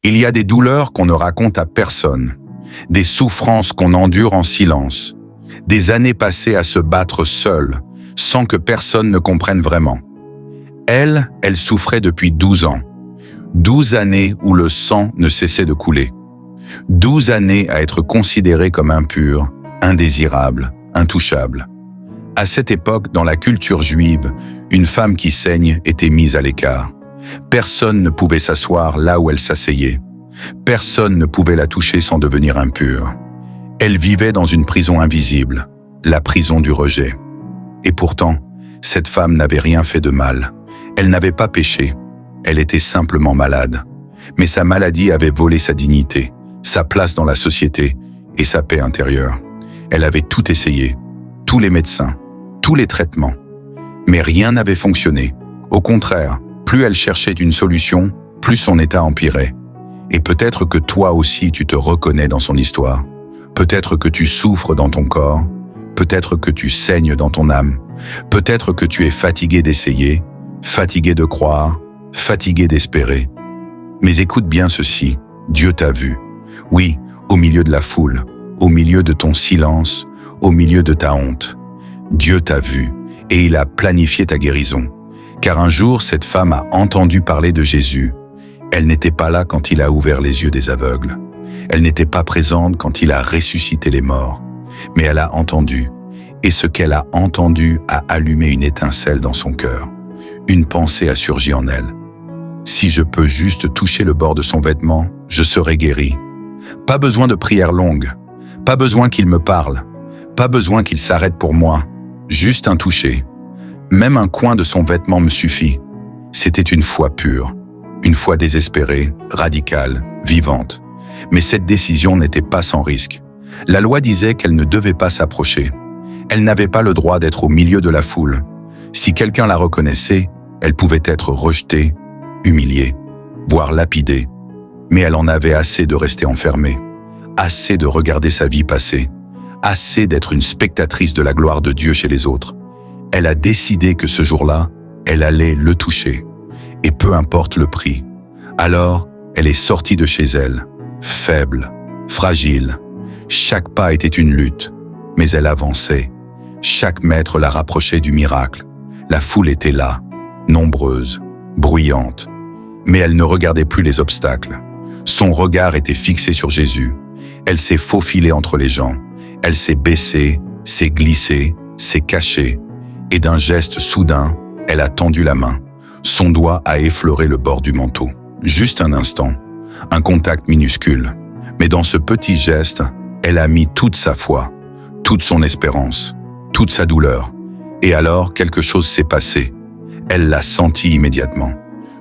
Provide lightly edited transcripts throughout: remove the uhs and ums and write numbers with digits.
Il y a des douleurs qu'on ne raconte à personne, des souffrances qu'on endure en silence, des années passées à se battre seule, sans que personne ne comprenne vraiment. Elle souffrait depuis 12 ans. 12 années où le sang ne cessait de couler. 12 années à être considérée comme impure, indésirable, intouchable. À cette époque, dans la culture juive, une femme qui saigne était mise à l'écart. Personne ne pouvait s'asseoir là où elle s'asseyait. Personne ne pouvait la toucher sans devenir impure. Elle vivait dans une prison invisible, la prison du rejet. Et pourtant, cette femme n'avait rien fait de mal. Elle n'avait pas péché. Elle était simplement malade. Mais sa maladie avait volé sa dignité, sa place dans la société et sa paix intérieure. Elle avait tout essayé, tous les médecins, tous les traitements. Mais rien n'avait fonctionné. Au contraire, plus elle cherchait une solution, plus son état empirait. Et peut-être que toi aussi tu te reconnais dans son histoire. Peut-être que tu souffres dans ton corps. Peut-être que tu saignes dans ton âme. Peut-être que tu es fatigué d'essayer, fatigué de croire, fatigué d'espérer. Mais écoute bien ceci, Dieu t'a vu. Oui, au milieu de la foule, au milieu de ton silence, au milieu de ta honte. Dieu t'a vu et il a planifié ta guérison. Car un jour, cette femme a entendu parler de Jésus. Elle n'était pas là quand il a ouvert les yeux des aveugles. Elle n'était pas présente quand il a ressuscité les morts. Mais elle a entendu. Et ce qu'elle a entendu a allumé une étincelle dans son cœur. Une pensée a surgi en elle. Si je peux juste toucher le bord de son vêtement, je serai guéri. Pas besoin de prières longues. Pas besoin qu'il me parle. Pas besoin qu'il s'arrête pour moi. Juste un toucher. Même un coin de son vêtement me suffit. C'était une foi pure. Une foi désespérée, radicale, vivante. Mais cette décision n'était pas sans risque. La loi disait qu'elle ne devait pas s'approcher. Elle n'avait pas le droit d'être au milieu de la foule. Si quelqu'un la reconnaissait, elle pouvait être rejetée, humiliée, voire lapidée. Mais elle en avait assez de rester enfermée, assez de regarder sa vie passer, assez d'être une spectatrice de la gloire de Dieu chez les autres. Elle a décidé que ce jour-là, elle allait le toucher. Et peu importe le prix. Alors, elle est sortie de chez elle, faible, fragile. Chaque pas était une lutte, mais elle avançait. Chaque mètre la rapprochait du miracle. La foule était là, nombreuse, bruyante. Mais elle ne regardait plus les obstacles. Son regard était fixé sur Jésus. Elle s'est faufilée entre les gens. Elle s'est baissée, s'est glissée, s'est cachée. Et d'un geste soudain, elle a tendu la main. Son doigt a effleuré le bord du manteau. Juste un instant, un contact minuscule. Mais dans ce petit geste, elle a mis toute sa foi, toute son espérance, toute sa douleur. Et alors, quelque chose s'est passé. Elle l'a senti immédiatement.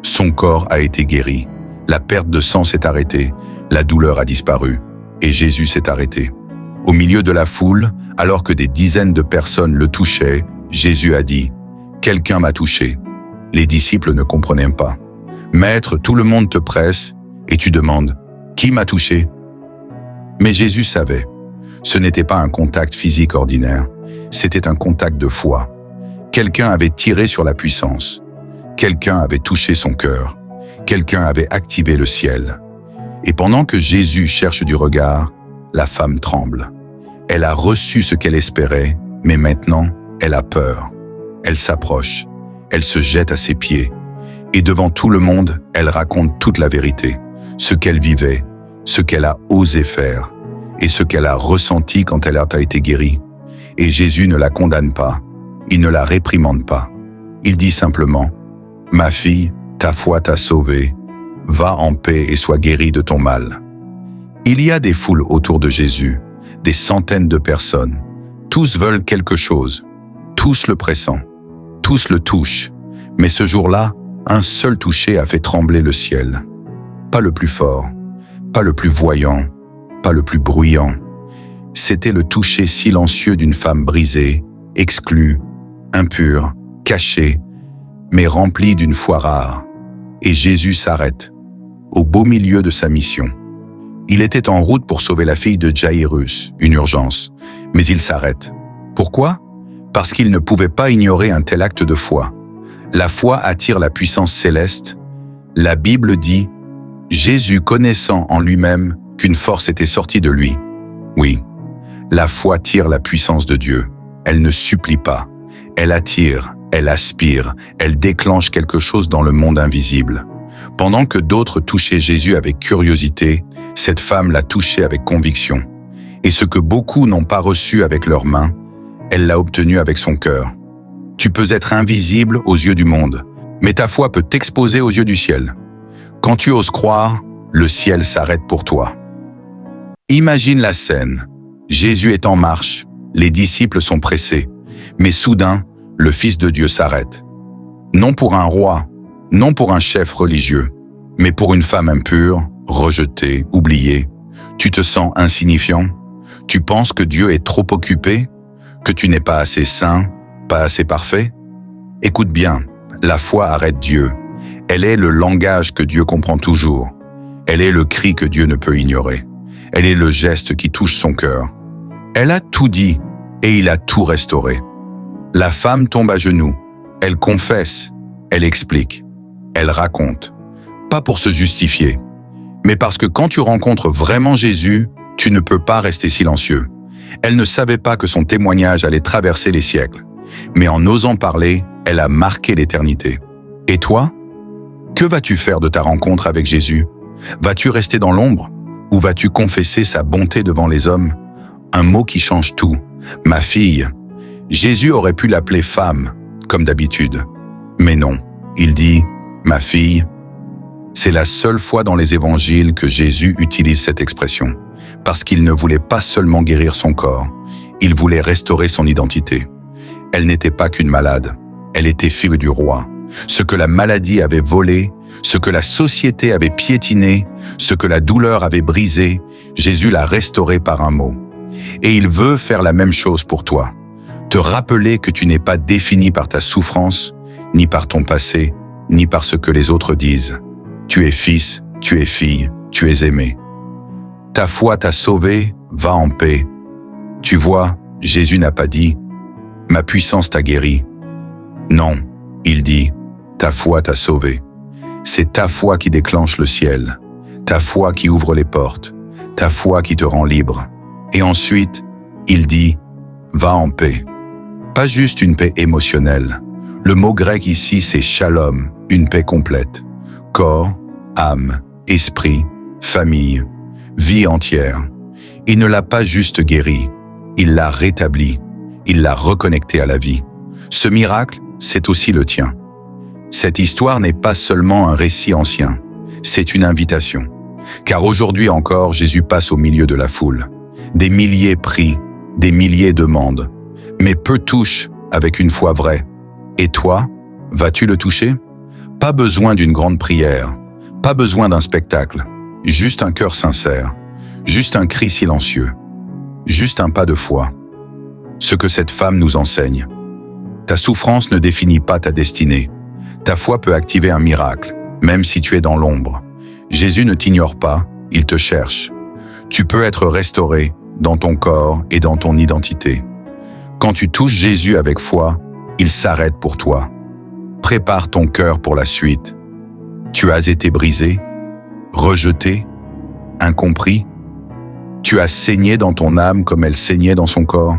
Son corps a été guéri. La perte de sang s'est arrêtée. La douleur a disparu. Et Jésus s'est arrêté. Au milieu de la foule, alors que des dizaines de personnes le touchaient, Jésus a dit « Quelqu'un m'a touché ». Les disciples ne comprenaient pas. « Maître, tout le monde te presse et tu demandes « Qui m'a touché ?» Mais Jésus savait. Ce n'était pas un contact physique ordinaire, c'était un contact de foi. Quelqu'un avait tiré sur la puissance. Quelqu'un avait touché son cœur. Quelqu'un avait activé le ciel. Et pendant que Jésus cherche du regard, la femme tremble. Elle a reçu ce qu'elle espérait, mais maintenant, elle a peur. Elle s'approche. Elle se jette à ses pieds. Et devant tout le monde, elle raconte toute la vérité. Ce qu'elle vivait, ce qu'elle a osé faire, et ce qu'elle a ressenti quand elle a été guérie. Et Jésus ne la condamne pas. Il ne la réprimande pas. Il dit simplement « Ma fille, ta foi t'a sauvée. Va en paix et sois guérie de ton mal. » Il y a des foules autour de Jésus, des centaines de personnes. Tous veulent quelque chose. Tous le pressentent. Tous le touchent. Mais ce jour-là, un seul toucher a fait trembler le ciel. Pas le plus fort, pas le plus voyant, pas le plus bruyant. C'était le toucher silencieux d'une femme brisée, exclue, impure, cachée, mais remplie d'une foi rare. Et Jésus s'arrête, au beau milieu de sa mission. Il était en route pour sauver la fille de Jaïrus, une urgence, mais il s'arrête. Pourquoi ? Parce qu'il ne pouvait pas ignorer un tel acte de foi. La foi attire la puissance céleste. La Bible dit Jésus connaissant en lui-même qu'une force était sortie de lui. Oui, la foi tire la puissance de Dieu. Elle ne supplie pas. Elle attire, elle aspire, elle déclenche quelque chose dans le monde invisible. Pendant que d'autres touchaient Jésus avec curiosité, cette femme l'a touché avec conviction. Et ce que beaucoup n'ont pas reçu avec leurs mains, elle l'a obtenu avec son cœur. Tu peux être invisible aux yeux du monde, mais ta foi peut t'exposer aux yeux du ciel. Quand tu oses croire, le ciel s'arrête pour toi. Imagine la scène. Jésus est en marche, les disciples sont pressés, mais soudain, le Fils de Dieu s'arrête. Non pour un roi, non pour un chef religieux, mais pour une femme impure, rejetée, oubliée. Tu te sens insignifiant? Tu penses que Dieu est trop occupé? Que tu n'es pas assez saint, pas assez parfait? Écoute bien, la foi arrête Dieu. Elle est le langage que Dieu comprend toujours. Elle est le cri que Dieu ne peut ignorer. Elle est le geste qui touche son cœur. Elle a tout dit et il a tout restauré. La femme tombe à genoux. Elle confesse, elle explique, elle raconte. Pas pour se justifier, mais parce que quand tu rencontres vraiment Jésus, tu ne peux pas rester silencieux. Elle ne savait pas que son témoignage allait traverser les siècles, mais en osant parler, elle a marqué l'éternité. Et toi? Que vas-tu faire de ta rencontre avec Jésus? Vas-tu rester dans l'ombre? Ou vas-tu confesser sa bonté devant les hommes? Un mot qui change tout. Ma fille. Jésus aurait pu l'appeler femme, comme d'habitude. Mais non, il dit « ma fille ». C'est la seule fois dans les évangiles que Jésus utilise cette expression, parce qu'il ne voulait pas seulement guérir son corps, il voulait restaurer son identité. Elle n'était pas qu'une malade, elle était fille du roi. Ce que la maladie avait volé, ce que la société avait piétiné, ce que la douleur avait brisé, Jésus l'a restauré par un mot. Et il veut faire la même chose pour toi. Te rappeler que tu n'es pas défini par ta souffrance, ni par ton passé, ni par ce que les autres disent. Tu es fils, tu es fille, tu es aimé. Ta foi t'a sauvé, va en paix. Tu vois, Jésus n'a pas dit « ma puissance t'a guéri ». Non, il dit « ta foi t'a sauvé ». C'est ta foi qui déclenche le ciel, ta foi qui ouvre les portes, ta foi qui te rend libre. Et ensuite, il dit « va en paix ». Pas juste une paix émotionnelle. Le mot grec ici, c'est shalom, une paix complète. Corps, âme, esprit, famille, vie entière. Il ne l'a pas juste guéri, il l'a rétabli, il l'a reconnecté à la vie. Ce miracle, c'est aussi le tien. Cette histoire n'est pas seulement un récit ancien, c'est une invitation. Car aujourd'hui encore, Jésus passe au milieu de la foule. Des milliers prient, des milliers demandent, mais peu touchent avec une foi vraie. Et toi, vas-tu le toucher? Pas besoin d'une grande prière, pas besoin d'un spectacle, juste un cœur sincère, juste un cri silencieux, juste un pas de foi. Ce que cette femme nous enseigne. Ta souffrance ne définit pas ta destinée. Ta foi peut activer un miracle, même si tu es dans l'ombre. Jésus ne t'ignore pas, il te cherche. Tu peux être restauré dans ton corps et dans ton identité. Quand tu touches Jésus avec foi, il s'arrête pour toi. Prépare ton cœur pour la suite. Tu as été brisé, rejeté, incompris. Tu as saigné dans ton âme comme elle saignait dans son corps.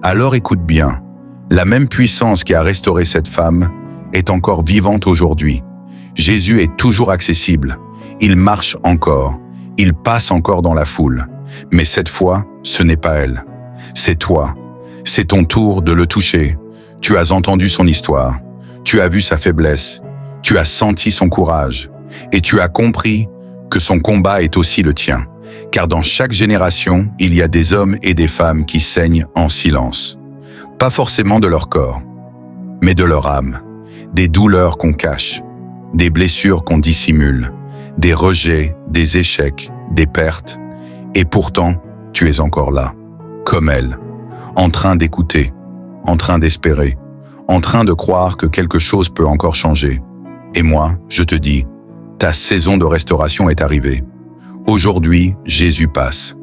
Alors écoute bien, la même puissance qui a restauré cette femme est encore vivante aujourd'hui. Jésus est toujours accessible. Il marche encore. Il passe encore dans la foule. Mais cette fois, ce n'est pas elle. C'est toi. C'est ton tour de le toucher. Tu as entendu son histoire. Tu as vu sa faiblesse. Tu as senti son courage. Et tu as compris que son combat est aussi le tien. Car dans chaque génération, il y a des hommes et des femmes qui saignent en silence. Pas forcément de leur corps, mais de leur âme. Des douleurs qu'on cache, des blessures qu'on dissimule, des rejets, des échecs, des pertes. Et pourtant, tu es encore là, comme elle, en train d'écouter, en train d'espérer, en train de croire que quelque chose peut encore changer. Et moi, je te dis, ta saison de restauration est arrivée. Aujourd'hui, Jésus passe,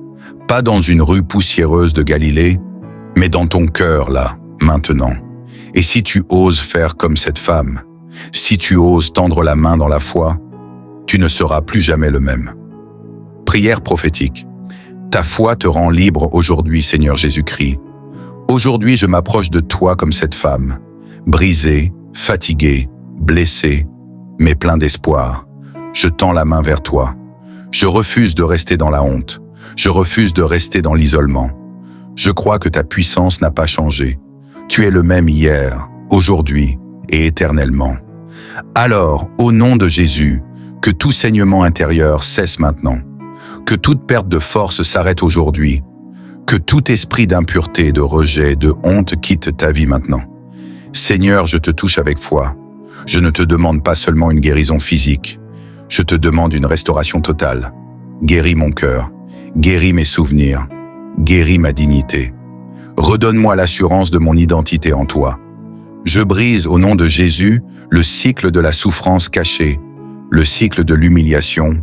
pas dans une rue poussiéreuse de Galilée, mais dans ton cœur là, maintenant. Et si tu oses faire comme cette femme, si tu oses tendre la main dans la foi, tu ne seras plus jamais le même. Prière prophétique. Ta foi te rend libre aujourd'hui, Seigneur Jésus-Christ. Aujourd'hui, je m'approche de toi comme cette femme, brisée, fatiguée, blessée, mais plein d'espoir. Je tends la main vers toi. Je refuse de rester dans la honte. Je refuse de rester dans l'isolement. Je crois que ta puissance n'a pas changé. Tu es le même hier, aujourd'hui et éternellement. Alors, au nom de Jésus, que tout saignement intérieur cesse maintenant. Que toute perte de force s'arrête aujourd'hui. Que tout esprit d'impureté, de rejet, de honte quitte ta vie maintenant. Seigneur, je te touche avec foi. Je ne te demande pas seulement une guérison physique. Je te demande une restauration totale. Guéris mon cœur. Guéris mes souvenirs. Guéris ma dignité. Redonne-moi l'assurance de mon identité en toi. Je brise au nom de Jésus le cycle de la souffrance cachée, le cycle de l'humiliation,